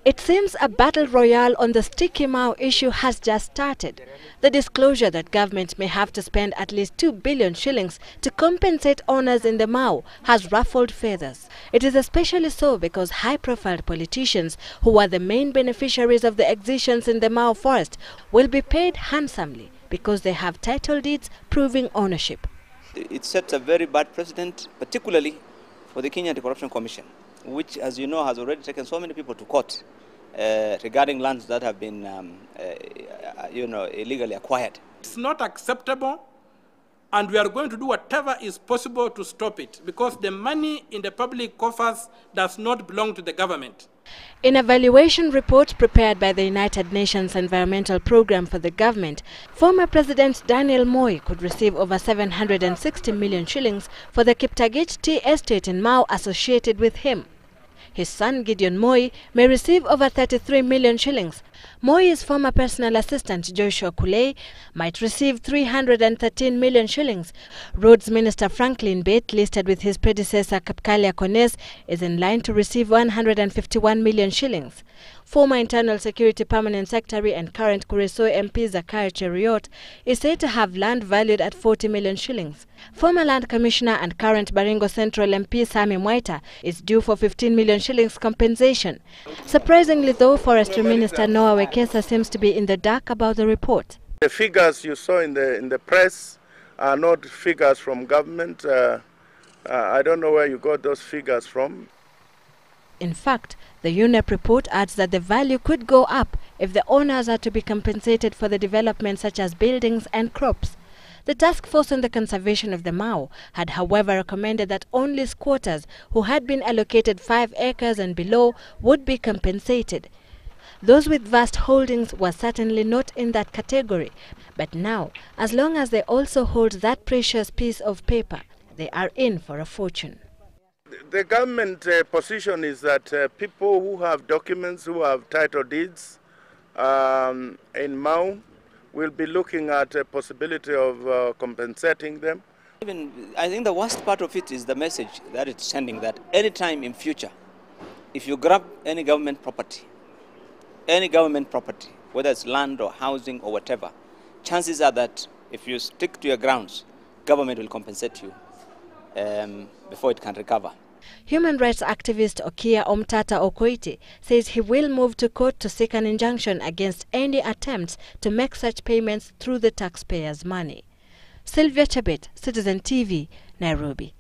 It seems a battle royale on the sticky Mau issue has just started. The disclosure that government may have to spend at least 2 billion shillings to compensate owners in the Mau has ruffled feathers. It is especially so because high-profile politicians who are the main beneficiaries of the excisions in the Mau forest will be paid handsomely because they have title deeds proving ownership. It sets a very bad precedent, particularly for the Kenya Anti-Corruption Commission, which, as you know, has already taken so many people to court regarding lands that have been, illegally acquired. It's not acceptable, and we are going to do whatever is possible to stop it, because the money in the public coffers does not belong to the government. In a valuation report prepared by the United Nations Environmental Programme for the government, former President Daniel Moi could receive over 760 million shillings for the Kiptagich tea estate in Mau associated with him. His son Gideon Moi may receive over 33 million shillings. Moi's former personal assistant Joshua Kulei might receive 313 million shillings. Roads Minister Franklin Bate, listed with his predecessor Kapkalia Kones, is in line to receive 151 million shillings. Former Internal Security Permanent Secretary and current Kuresoi MP Zakaria Cheriot is said to have land valued at 40 million shillings. Former Land Commissioner and current Baringo Central MP Sami Mwaita is due for 15 million shillings compensation. Surprisingly though, Forestry Minister Noah Wekesa seems to be in the dark about the report. The figures you saw in the press are not figures from government. I don't know where you got those figures from. In fact, the UNEP report adds that the value could go up if the owners are to be compensated for the development such as buildings and crops. The task force on the conservation of the Mau had, however, recommended that only squatters who had been allocated 5 acres and below would be compensated. Those with vast holdings were certainly not in that category, but now, as long as they also hold that precious piece of paper, they are in for a fortune. The government position is that people who have documents, who have title deeds in Mau, will be looking at a possibility of compensating them. I think the worst part of it is the message that it's sending, that any time in future, if you grab any government property, whether it's land or housing or whatever, chances are that if you stick to your grounds, government will compensate you before it can recover. Human rights activist Okia Omtata Okoiti says he will move to court to seek an injunction against any attempts to make such payments through the taxpayers' money. Sylvia Chebet, Citizen TV, Nairobi.